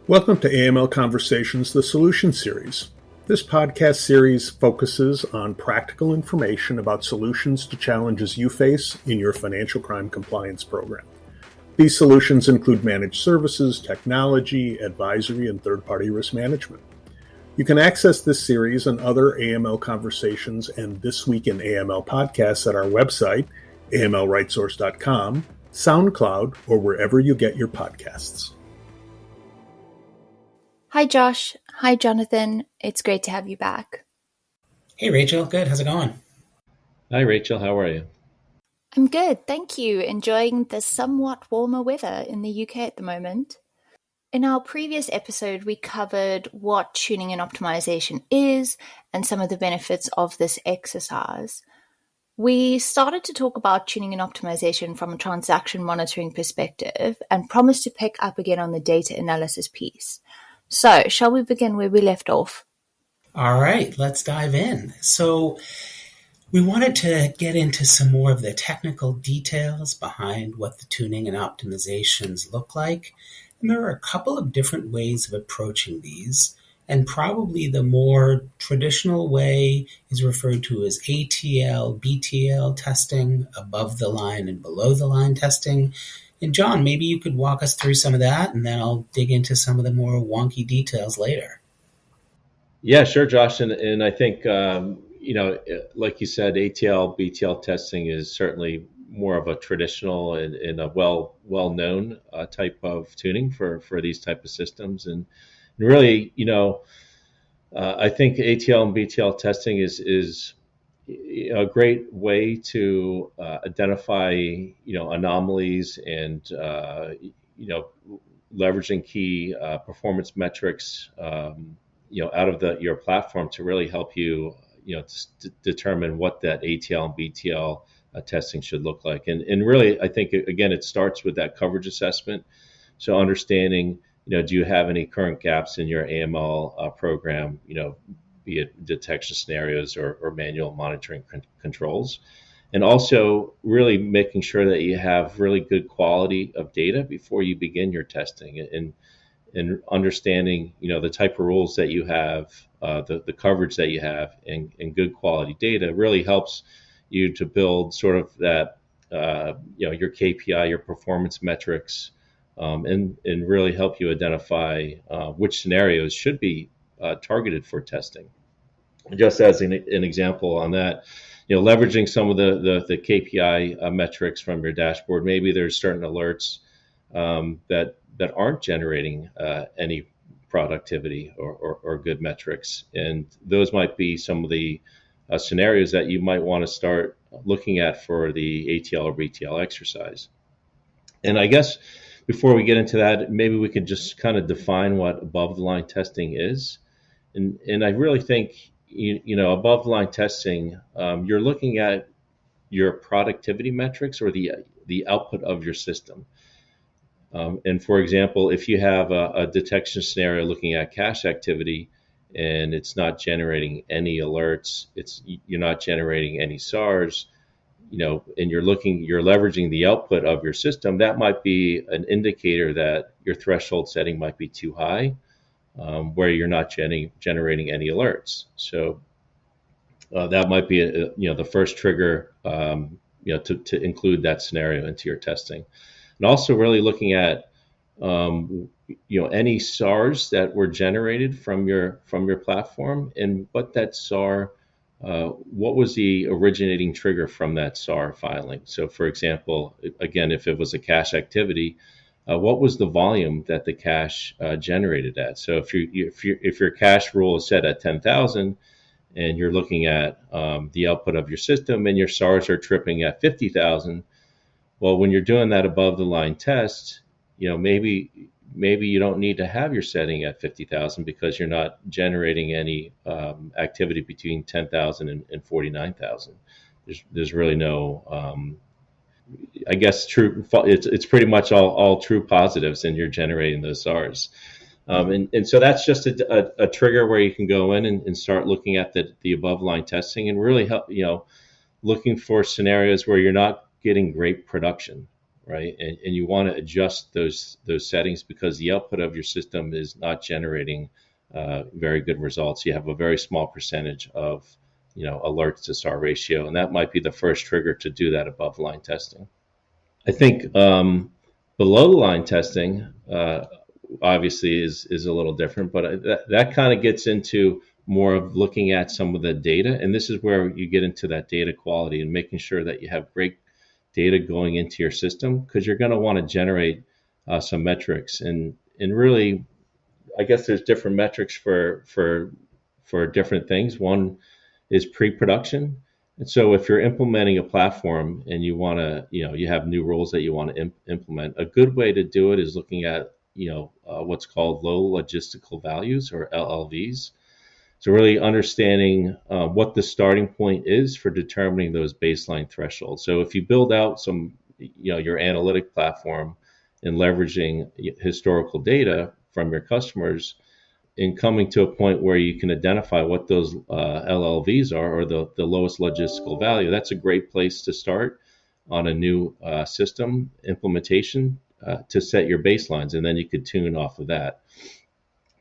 Welcome to AML Conversations, the Solution Series. This podcast series focuses on practical information about solutions to challenges you face in your financial crime compliance program. These solutions include managed services, technology, advisory, and third-party risk management. You can access this series and other AML Conversations and This Week in AML podcasts at our website, amlrightsource.com, SoundCloud, or wherever you get your podcasts. Hi, Josh. Hi, Jonathan. It's great to have you back. Hey, Rachel. Good. How's it going? Hi, Rachel. How are you? I'm good, thank you. Enjoying the somewhat warmer weather in the UK at the moment. In our previous episode, we covered what tuning and optimization is and some of the benefits of this exercise. We started to talk about tuning and optimization from a transaction monitoring perspective and promised to pick up again on the data analysis piece. So, shall we begin where we left off? All right, let's dive in. So, we wanted to get into some more of the technical details behind what the tuning and optimizations look like. And there are a couple of different ways of approaching these. And probably the more traditional way is referred to as ATL, BTL testing, above the line and below the line testing. And John, maybe you could walk us through some of that, and then I'll dig into some of the more wonky details later. Yeah, sure, Josh. And I think, like you said, ATL, BTL testing is certainly more of a traditional and a well-known type of tuning for these type of systems. And really, I think ATL and BTL testing is a great way to identify, anomalies and, leveraging key performance metrics, out of your platform to really help you, determine what that ATL and BTL testing should look like. And really, I think, again, it starts with that coverage assessment. So understanding, do you have any current gaps in your AML program, be it detection scenarios or manual monitoring controls. And also really making sure that you have really good quality of data before you begin your testing, and understanding, the type of rules that you have, the coverage that you have, and good quality data really helps you to build sort of that, your KPI, your performance metrics, and really help you identify which scenarios should be targeted for testing. Just as an example on that, leveraging some of the KPI metrics from your dashboard, maybe there's certain alerts that aren't generating any productivity or good metrics. And those might be some of the scenarios that you might want to start looking at for the ATL or BTL exercise. And I guess before we get into that, maybe we could just kind of define what above the line testing is. And I really think, above the line testing, you're looking at your productivity metrics or the output of your system. And for example, if you have a detection scenario looking at cache activity and it's not generating any alerts, you're not generating any SARs, and you're leveraging the output of your system, that might be an indicator that your threshold setting might be too high, where you're not generating any alerts. So that might be the first trigger, to include that scenario into your testing. And also really looking at, any SARs that were generated from your platform, and what that SAR, what was the originating trigger from that SAR filing. So for example, again, if it was a cache activity, what was the volume that the cache generated at? So if your cache rule is set at 10,000 and you're looking at the output of your system and your SARs are tripping at 50,000, well, when you're doing that above the line test, maybe you don't need to have your setting at 50,000 because you're not generating any activity between 10,000 and 49,000. There's really no, I guess, true. It's pretty much all true positives, and you're generating those SARs. And so that's just a trigger where you can go in and start looking at the above line testing and really help, looking for scenarios where you're not getting great production. right? And you want to adjust those settings because the output of your system is not generating very good results. You have a very small percentage of alerts to SAR ratio, and that might be the first trigger to do that above line testing. I think below the line testing obviously is a little different, but that kind of gets into more of looking at some of the data, and this is where you get into that data quality and making sure that you have great data going into your system, because you're going to want to generate some metrics, and really, I guess there's different metrics for different things. One is pre-production. And so if you're implementing a platform and you want to, you have new rules that you want to implement, a good way to do it is looking at, what's called low logistical values, or LLVs. So really understanding what the starting point is for determining those baseline thresholds. So if you build out some, your analytic platform and leveraging historical data from your customers, in coming to a point where you can identify what those LLVs are, or the lowest logistical value, that's a great place to start on a new system implementation to set your baselines, and then you could tune off of that.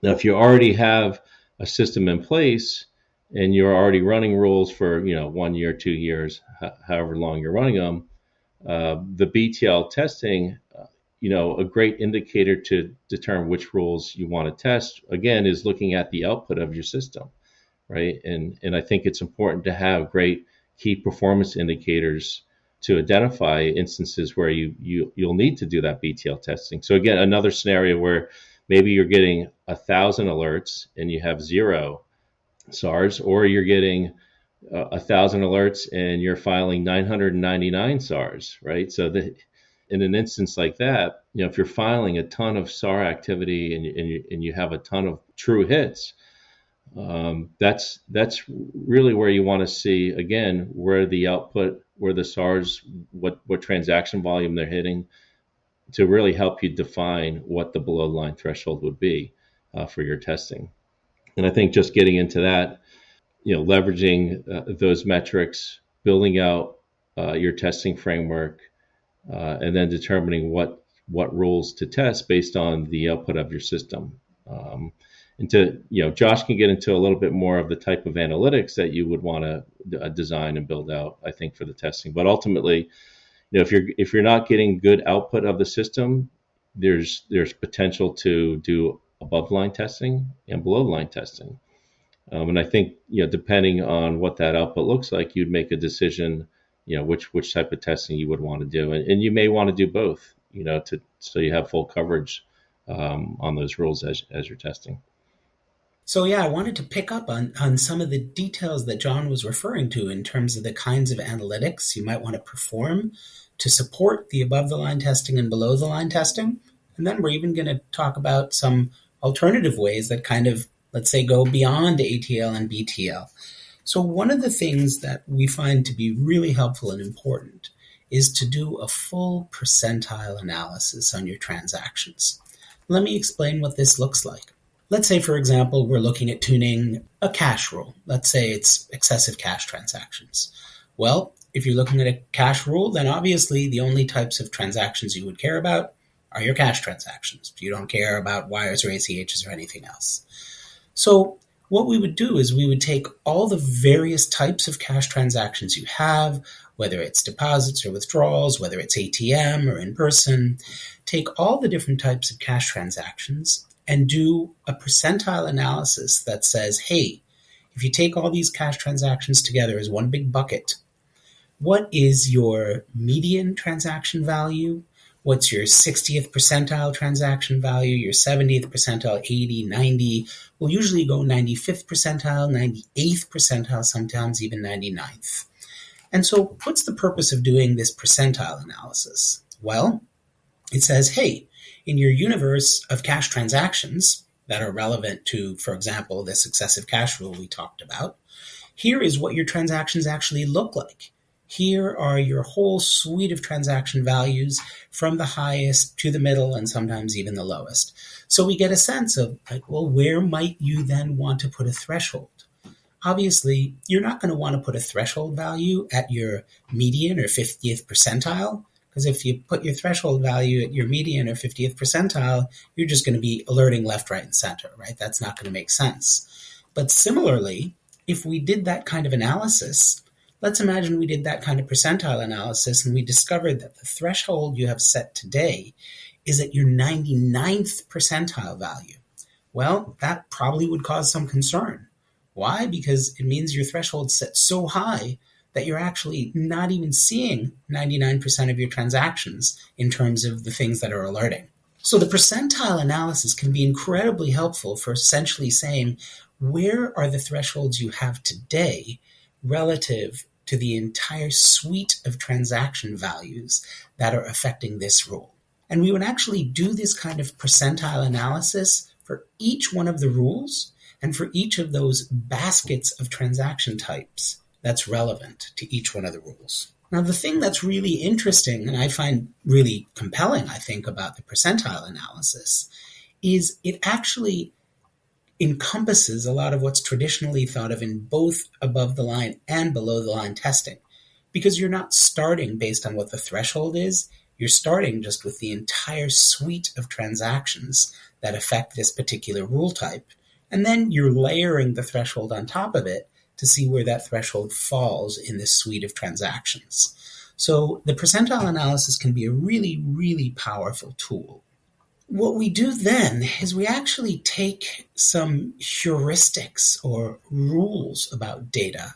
Now, if you already have a system in place and you're already running rules for 1 year, 2 years, however long you're running them, the BTL testing, a great indicator to determine which rules you want to test, again, is looking at the output of your system, right? And I think it's important to have great key performance indicators to identify instances where you'll need to do that BTL testing. So again, another scenario where maybe you're getting 1,000 alerts and you have 0 SARs, or you're getting 1,000 alerts and you're filing 999 SARs, right? So in an instance like that, if you're filing a ton of SAR activity and you have a ton of true hits, that's really where you want to see, again, where the output, where the SARs, what transaction volume they're hitting, to really help you define what the below the line threshold would be for your testing. And I think just getting into that, leveraging those metrics, building out your testing framework, and then determining what rules to test based on the output of your system. Josh can get into a little bit more of the type of analytics that you would want to design and build out, I think, for the testing. But ultimately, if you're not getting good output of the system, there's potential to do above line testing and below line testing. And I think, depending on what that output looks like, you'd make a decision, which type of testing you would want to do. And you may want to do both, so you have full coverage on those rules as you're testing. So I wanted to pick up on some of the details that John was referring to in terms of the kinds of analytics you might want to perform to support the above-the-line testing and below-the-line testing. And then we're even going to talk about some alternative ways that kind of, let's say, go beyond ATL and BTL. So one of the things that we find to be really helpful and important is to do a full percentile analysis on your transactions. Let me explain what this looks like. Let's say, for example, we're looking at tuning a cash rule. Let's say it's excessive cash transactions. Well, if you're looking at a cash rule, then obviously the only types of transactions you would care about are your cash transactions. You don't care about wires or ACHs or anything else. So what we would do is we would take all the various types of cash transactions you have, whether it's deposits or withdrawals, whether it's ATM or in person, take all the different types of cash transactions and do a percentile analysis that says, hey, if you take all these cash transactions together as one big bucket, what is your median transaction value? What's your 60th percentile transaction value, your 70th percentile, 80, 90? We'll usually go 95th percentile, 98th percentile, sometimes even 99th. And so what's the purpose of doing this percentile analysis? Well, it says, hey, in your universe of cash transactions that are relevant to, for example, this excessive cash rule we talked about, here is what your transactions actually look like. Here are your whole suite of transaction values from the highest to the middle and sometimes even the lowest. So we get a sense of, where might you then want to put a threshold? Obviously, you're not going to want to put a threshold value at your median or 50th percentile, Because if you put your threshold value at your median or 50th percentile, you're just going to be alerting left, right, and center, right? That's not going to make sense. But similarly, if we did that kind of analysis, let's imagine we did that kind of percentile analysis and we discovered that the threshold you have set today is at your 99th percentile value. Well, that probably would cause some concern. Why? Because it means your threshold set so high that you're actually not even seeing 99% of your transactions in terms of the things that are alerting. So the percentile analysis can be incredibly helpful for essentially saying, where are the thresholds you have today relative to the entire suite of transaction values that are affecting this rule? And we would actually do this kind of percentile analysis for each one of the rules and for each of those baskets of transaction types that's relevant to each one of the rules. Now, the thing that's really interesting, and I find really compelling, I think, about the percentile analysis, is it actually encompasses a lot of what's traditionally thought of in both above the line and below the line testing. Because you're not starting based on what the threshold is, you're starting just with the entire suite of transactions that affect this particular rule type. And then you're layering the threshold on top of it to see where that threshold falls in this suite of transactions. So the percentile analysis can be a really, really powerful tool. What we do then is we actually take some heuristics or rules about data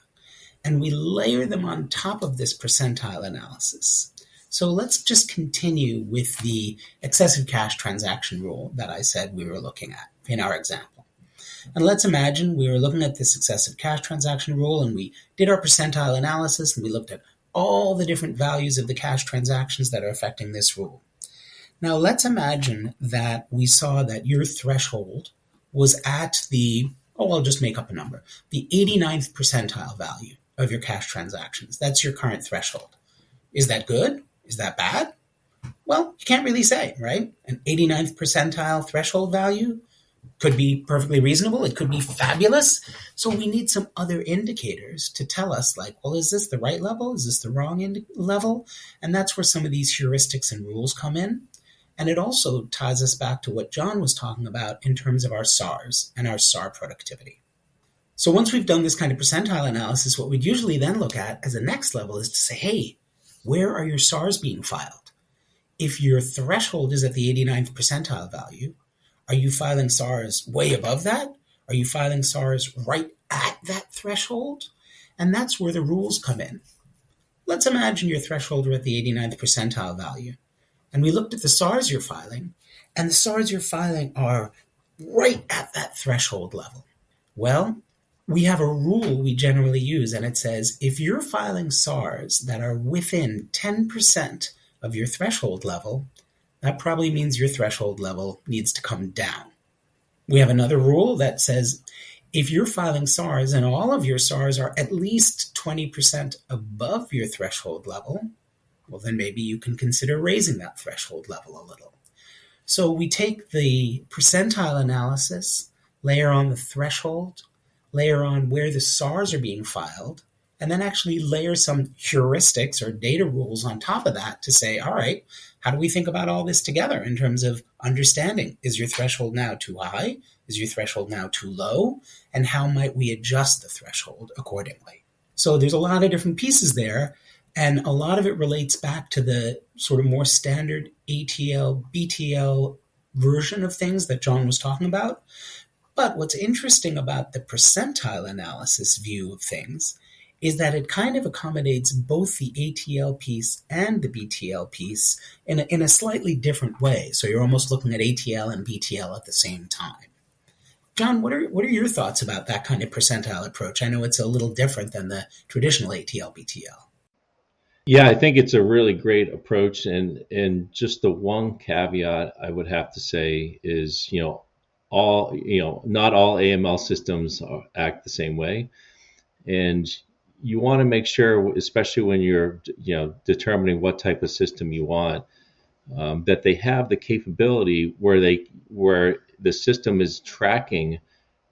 and we layer them on top of this percentile analysis. So let's just continue with the excessive cash transaction rule that I said we were looking at in our example. And let's imagine we were looking at this excessive cash transaction rule and we did our percentile analysis and we looked at all the different values of the cash transactions that are affecting this rule. Now let's imagine that we saw that your threshold was at I'll just make up a number, the 89th percentile value of your cash transactions. That's your current threshold. Is that good? Is that bad? Well, you can't really say, right? An 89th percentile threshold value could be perfectly reasonable. It could be fabulous. So we need some other indicators to tell us, like, well, is this the right level? Is this the wrong level? And that's where some of these heuristics and rules come in. And it also ties us back to what John was talking about in terms of our SARs and our SAR productivity. So once we've done this kind of percentile analysis, what we'd usually then look at as a next level is to say, hey, where are your SARs being filed? If your threshold is at the 89th percentile value, are you filing SARs way above that? Are you filing SARs right at that threshold? And that's where the rules come in. Let's imagine your threshold are at the 89th percentile value. And we looked at the SARs you're filing, and the SARs you're filing are right at that threshold level. Well, we have a rule we generally use, and it says if you're filing SARs that are within 10% of your threshold level, that probably means your threshold level needs to come down. We have another rule that says if you're filing SARs and all of your SARs are at least 20% above your threshold level, well, then maybe you can consider raising that threshold level a little. So we take the percentile analysis, layer on the threshold, layer on where the SARs are being filed, and then actually layer some heuristics or data rules on top of that to say, all right, how do we think about all this together in terms of understanding? Is your threshold now too high? Is your threshold now too low? And how might we adjust the threshold accordingly? So there's a lot of different pieces there, and a lot of it relates back to the sort of more standard ATL, BTL version of things that John was talking about. But what's interesting about the percentile analysis view of things is that it kind of accommodates both the ATL piece and the BTL piece in a slightly different way. So you're almost looking at ATL and BTL at the same time. John, what are your thoughts about that kind of percentile approach? I know it's a little different than the traditional ATL, BTL. Yeah, I think it's a really great approach. And just the one caveat I would have to say is, not all AML systems act the same way. And you want to make sure, especially when you're, determining what type of system you want, that they have the capability where the system is tracking,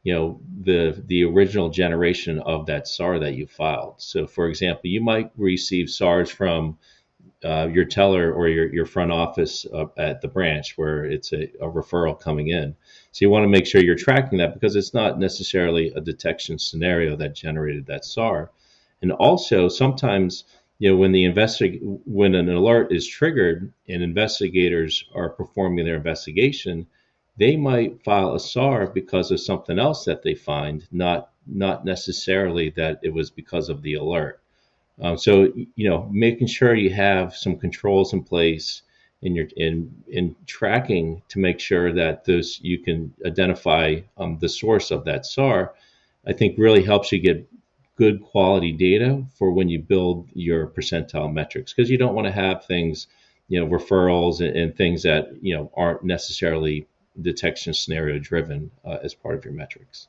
the original generation of that SAR that you filed. So, for example, you might receive SARs from, your teller or your front office at the branch where it's a referral coming in. So you want to make sure you're tracking that because it's not necessarily a detection scenario that generated that SAR. And also sometimes, when an alert is triggered and investigators are performing their investigation, they might file a SAR because of something else that they find, not necessarily that it was because of the alert. So making sure you have some controls in place in tracking to make sure that those you can identify the source of that SAR, I think really helps you get good quality data for when you build your percentile metrics, because you don't want to have things, referrals and things that aren't necessarily detection scenario driven as part of your metrics.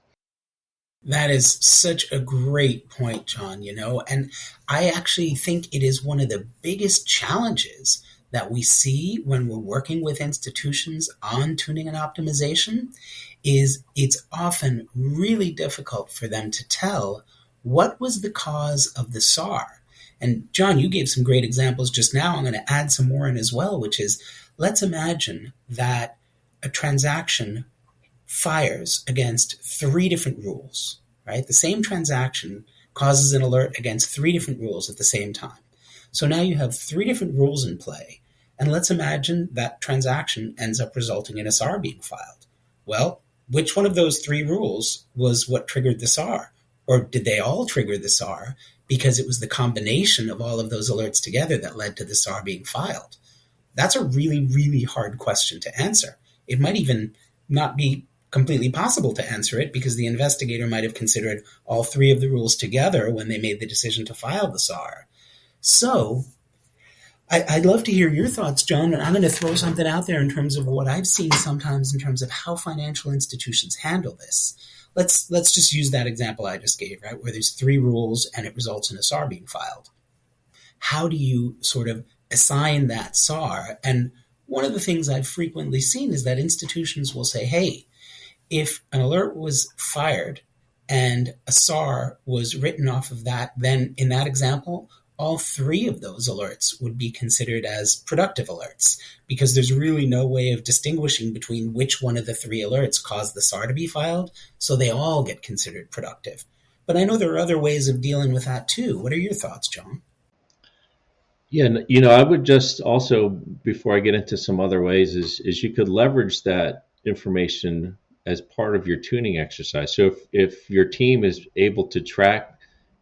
That is such a great point, John, and I actually think it is one of the biggest challenges that we see when we're working with institutions on tuning and optimization is it's often really difficult for them to tell what was the cause of the SAR. And John, you gave some great examples just now. I'm going to add some more in as well, which is, let's imagine that a transaction fires against three different rules, right? The same transaction causes an alert against three different rules at the same time. So now you have three different rules in play, and let's imagine that transaction ends up resulting in a SAR being filed. Well, which one of those three rules was what triggered the SAR? Or did they all trigger the SAR because it was the combination of all of those alerts together that led to the SAR being filed? That's a really, really hard question to answer. It might even not be completely possible to answer it because the investigator might have considered all three of the rules together when they made the decision to file the SAR. So I'd love to hear your thoughts, John, and I'm going to throw something out there in terms of what I've seen sometimes in terms of how financial institutions handle this. Let's just use that example I just gave, right, where there's three rules and it results in a SAR being filed. How do you sort of assign that SAR? And one of the things I've frequently seen is that institutions will say, hey, if an alert was fired and a SAR was written off of that, then in that example, all three of those alerts would be considered as productive alerts because there's really no way of distinguishing between which one of the three alerts caused the SAR to be filed, so they all get considered productive. But I know there are other ways of dealing with that too. What are your thoughts, John? Yeah, I would just also, before I get into some other ways, is you could leverage that information as part of your tuning exercise. So if your team is able to track,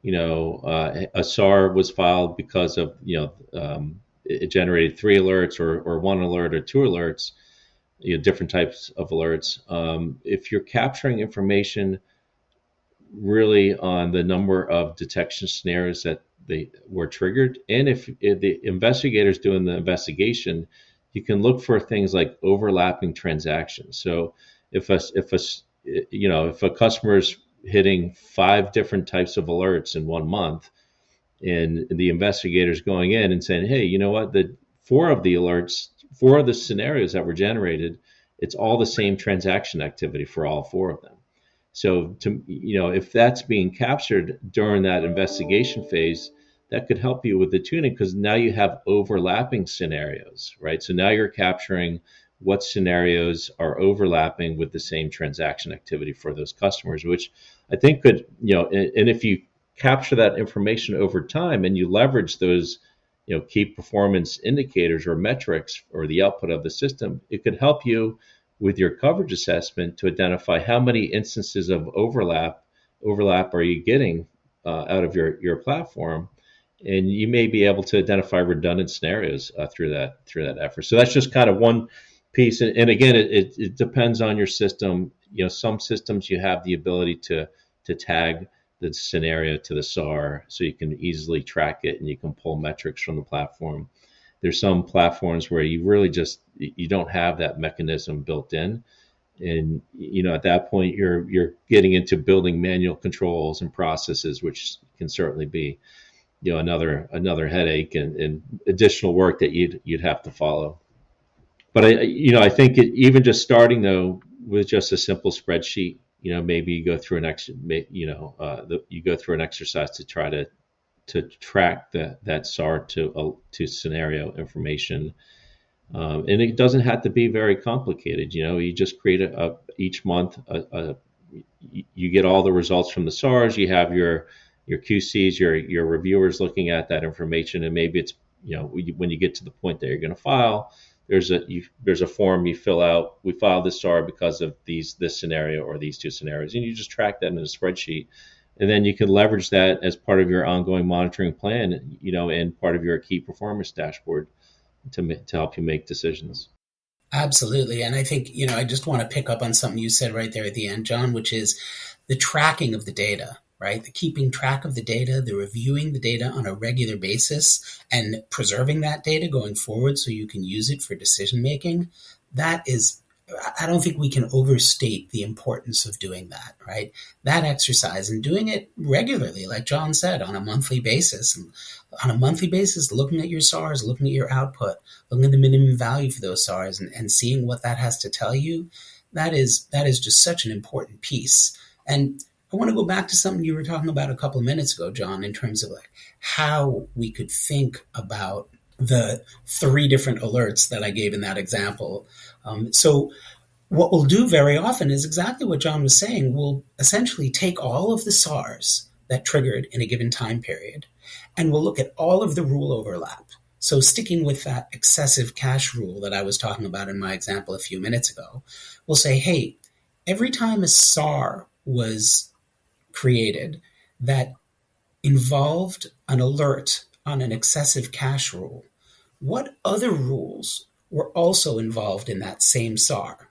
a SAR was filed because of, it generated three alerts or one alert or two alerts, different types of alerts. If you're capturing information really on the number of detection scenarios that they were triggered, and if the investigator's doing the investigation, you can look for things like overlapping transactions. So if a customer's hitting 5 different types of alerts in 1 month, and the investigator's going in and saying, hey, you know what, the 4 of the scenarios that were generated, it's all the same transaction activity for all 4 of them. So if that's being captured during that investigation phase, that could help you with the tuning because now you have overlapping scenarios, right? So now you're capturing what scenarios are overlapping with the same transaction activity for those customers, which I think could, and if you capture that information over time and you leverage those, key performance indicators or metrics or the output of the system, it could help you with your coverage assessment to identify how many instances of overlap are you getting out of your platform, and you may be able to identify redundant scenarios through that effort. So that's just kind of one piece, and again, it depends on your system. Some systems you have the ability to tag the scenario to the SAR, so you can easily track it and you can pull metrics from the platform. There's some platforms where you really you don't have that mechanism built in. And, at that point, you're getting into building manual controls and processes, which can certainly be, another headache and additional work that you'd have to follow. But I think even just starting though with just a simple spreadsheet, maybe you go through an exercise to try to track that SAR to scenario information. And it doesn't have to be very complicated. You just create each month, you get all the results from the SARs. You have your QCs, your reviewers looking at that information, and maybe it's when you get to the point that you're going to file, there's a form you fill out. We filed this SAR because of this scenario or these two scenarios, and you just track that in a spreadsheet, and then you can leverage that as part of your ongoing monitoring plan, and part of your key performance dashboard to help you make decisions. Absolutely. And I think, I just want to pick up on something you said right there at the end, John, which is the tracking of the data, right? The keeping track of the data, the reviewing the data on a regular basis and preserving that data going forward so you can use it for decision making. I don't think we can overstate the importance of doing that, right? That exercise and doing it regularly, like John said, on a monthly basis. And on a monthly basis, looking at your SARs, looking at your output, looking at the minimum value for those SARs and seeing what that has to tell you, that is just such an important piece. And I want to go back to something you were talking about a couple of minutes ago, John, in terms of like how we could think about the 3 different alerts that I gave in that example. So what we'll do very often is exactly what John was saying. We'll essentially take all of the SARs that triggered in a given time period, and we'll look at all of the rule overlap. So sticking with that excessive cache rule that I was talking about in my example a few minutes ago, we'll say, hey, every time a SAR was created that involved an alert on an excessive cache rule, what other rules were also involved in that same SAR?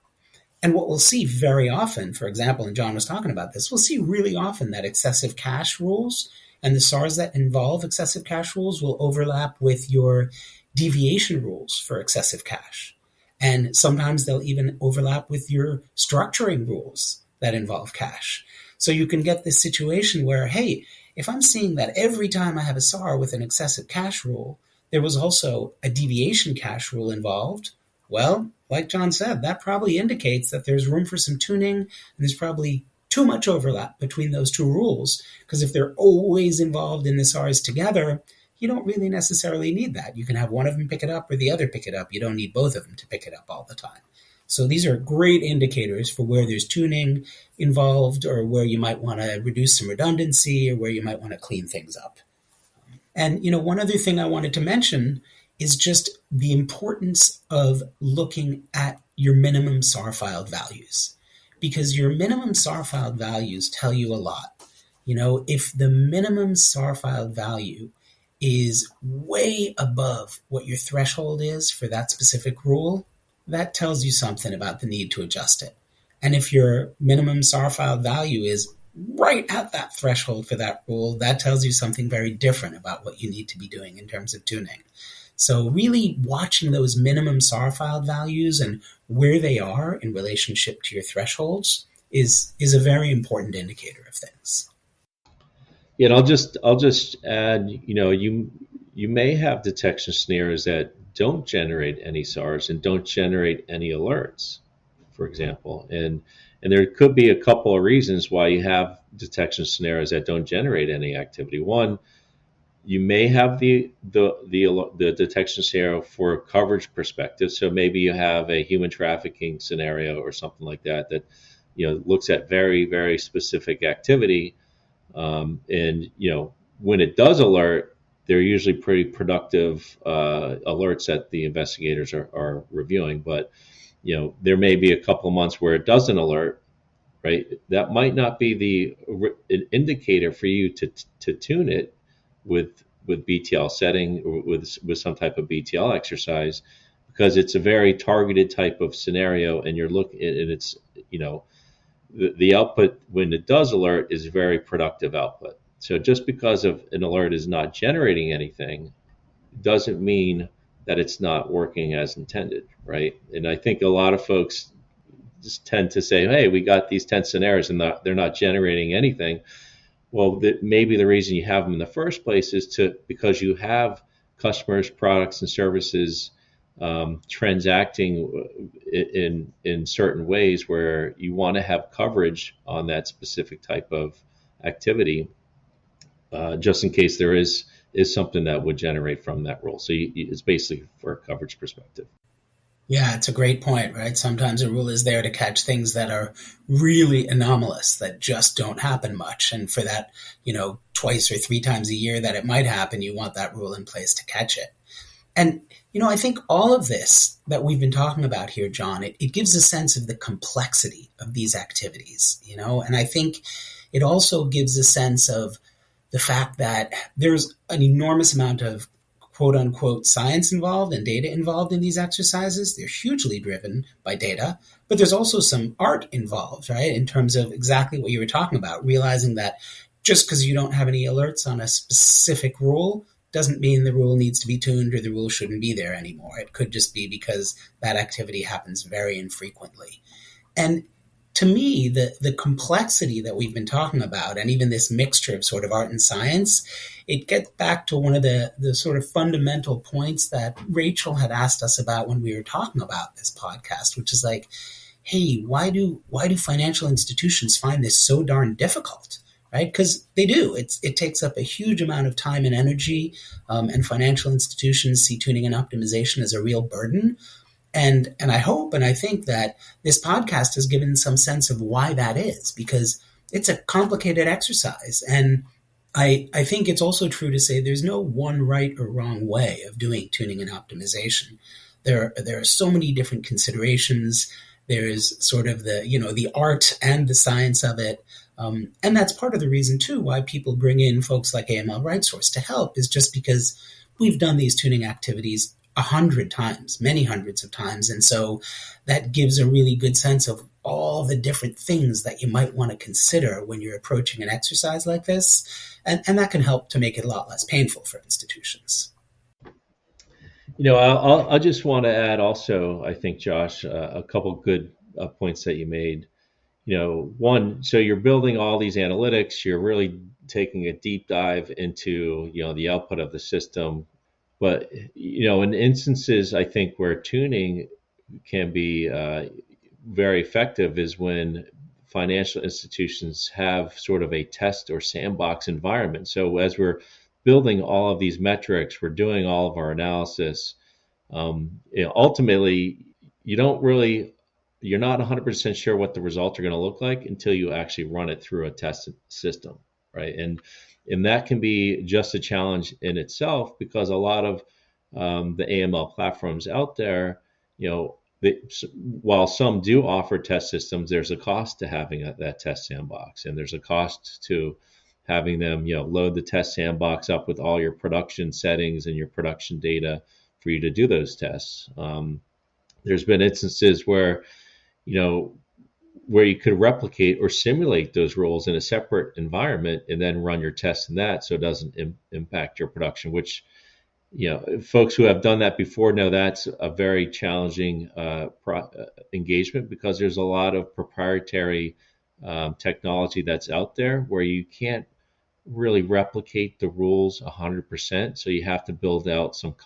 And what we'll see very often, for example, and John was talking about this, we'll see really often that excessive cache rules and the SARs that involve excessive cache rules will overlap with your deviation rules for excessive cache. And sometimes they'll even overlap with your structuring rules that involve cache. So you can get this situation where, hey, if I'm seeing that every time I have a SAR with an excessive cache rule, there was also a deviation cache rule involved, well, like John said, that probably indicates that there's room for some tuning, and there's probably too much overlap between those 2 rules, because if they're always involved in the SARs together, you don't really necessarily need that. You can have one of them pick it up or the other pick it up. You don't need both of them to pick it up all the time. So these are great indicators for where there's tuning involved or where you might want to reduce some redundancy or where you might want to clean things up. And, one other thing I wanted to mention is just the importance of looking at your minimum SAR filed values, because your minimum SAR filed values tell you a lot. If the minimum SAR filed value is way above what your threshold is for that specific rule, that tells you something about the need to adjust it. And if your minimum SAR filed value is right at that threshold for that rule, that tells you something very different about what you need to be doing in terms of tuning. So really watching those minimum SAR filed values and where they are in relationship to your thresholds is a very important indicator of things. Yeah, and I'll just add, you may have detection scenarios that don't generate any SARs and don't generate any alerts, for example, and there could be a couple of reasons why you have detection scenarios that don't generate any activity. One, you may have the detection scenario for a coverage perspective. So maybe you have a human trafficking scenario or something like that looks at very, very specific activity. And when it does alert, they're usually pretty productive alerts that the investigators are reviewing. But there may be a couple of months where it doesn't alert, right? That might not be an indicator for you to tune it with BTL setting or with some type of BTL exercise, because it's a very targeted type of scenario, and you're looking, and it's the output when it does alert is very productive output. So just because of an alert is not generating anything doesn't mean that it's not working as intended, right? And I think a lot of folks just tend to say, hey, we got these 10 scenarios and they're not generating anything. Well, maybe the reason you have them in the first place is because you have customers, products, and services transacting in certain ways where you want to have coverage on that specific type of activity. just in case there is something that would generate from that rule. So it's basically for a coverage perspective. Yeah, it's a great point, right? Sometimes a rule is there to catch things that are really anomalous, that just don't happen much. And for that, twice or three times a year that it might happen, you want that rule in place to catch it. And, I think all of this that we've been talking about here, John, it gives a sense of the complexity of these activities, and I think it also gives a sense of the fact that there's an enormous amount of quote unquote science involved and data involved in these exercises. They're hugely driven by data, but there's also some art involved, right? In terms of exactly what you were talking about, realizing that just because you don't have any alerts on a specific rule doesn't mean the rule needs to be tuned or the rule shouldn't be there anymore. It could just be because that activity happens very infrequently. And to me, the complexity that we've been talking about, and even this mixture of sort of art and science, it gets back to one of the sort of fundamental points that Rachel had asked us about when we were talking about this podcast, which is like, hey, why do financial institutions find this so darn difficult? Right? Because they do. It takes up a huge amount of time and energy, and financial institutions see tuning and optimization as a real burden. And I hope and I think that this podcast has given some sense of why that is, because it's a complicated exercise. And I think it's also true to say there's no one right or wrong way of doing tuning and optimization. There are so many different considerations. There's sort of the art and the science of it. And that's part of the reason, too, why people bring in folks like AML RightSource to help, is just because we've done these tuning activities 100 times, many hundreds of times. And so that gives a really good sense of all the different things that you might want to consider when you're approaching an exercise like this. And that can help to make it a lot less painful for institutions. I just want to add also, I think, Josh, a couple good points that you made. One, so you're building all these analytics, you're really taking a deep dive into, the output of the system. But, in instances, I think where tuning can be very effective is when financial institutions have sort of a test or sandbox environment. So as we're building all of these metrics, we're doing all of our analysis, ultimately, you're not 100% sure what the results are going to look like until you actually run it through a test system, right? And that can be just a challenge in itself, because a lot of the AML platforms out there, while some do offer test systems, there's a cost to having that test sandbox, and there's a cost to having them, load the test sandbox up with all your production settings and your production data for you to do those tests. There's been instances where you could replicate or simulate those rules in a separate environment and then run your tests in that, so it doesn't impact your production, which, folks who have done that before know that's a very challenging engagement, because there's a lot of proprietary technology that's out there where you can't really replicate the rules 100%. So you have to build out some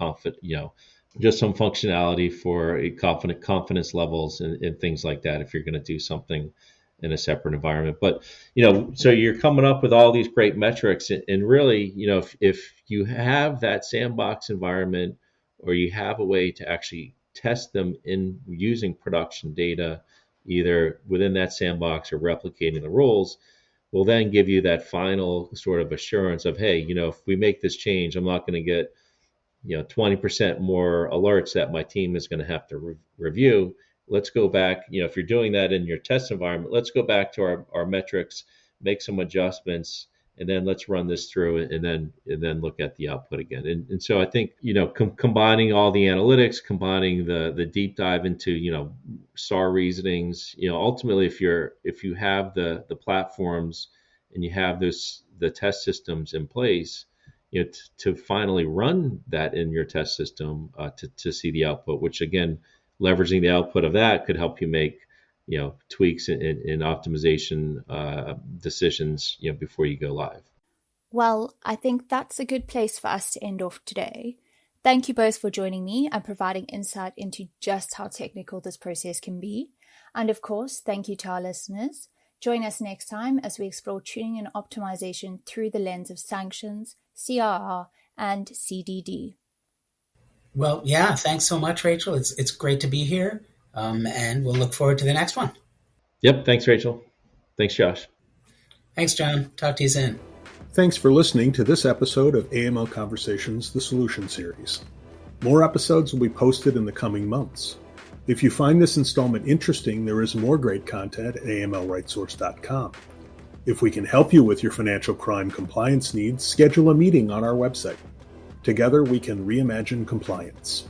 just some functionality for a confidence levels and things like that if you're going to do something in a separate environment. But, so you're coming up with all these great metrics, and really, if you have that sandbox environment, or you have a way to actually test them in using production data, either within that sandbox or replicating the rules, will then give you that final sort of assurance of, hey, if we make this change, I'm not going to get 20% more alerts that my team is going to have to review. Let's go back, if you're doing that in your test environment, let's go back to our metrics, make some adjustments, and then let's run this through, and then look at the output again. And so I think, combining all the analytics, combining the deep dive into, SAR reasonings, ultimately, if you have the platforms and you have the test systems in place, to finally run that in your test system, to see the output, which again, leveraging the output of that could help you make, tweaks in optimization decisions, before you go live. Well, I think that's a good place for us to end off today. Thank you both for joining me and providing insight into just how technical this process can be. And of course, thank you to our listeners. Join us next time as we explore tuning and optimization through the lens of sanctions, CRR, and CDD. Well, yeah, thanks so much, Rachel. It's great to be here, and we'll look forward to the next one. Yep. Thanks, Rachel. Thanks, Josh. Thanks, John. Talk to you soon. Thanks for listening to this episode of AML Conversations, the Solution Series. More episodes will be posted in the coming months. If you find this installment interesting, there is more great content at amlrightsource.com. If we can help you with your financial crime compliance needs, schedule a meeting on our website. Together, we can reimagine compliance.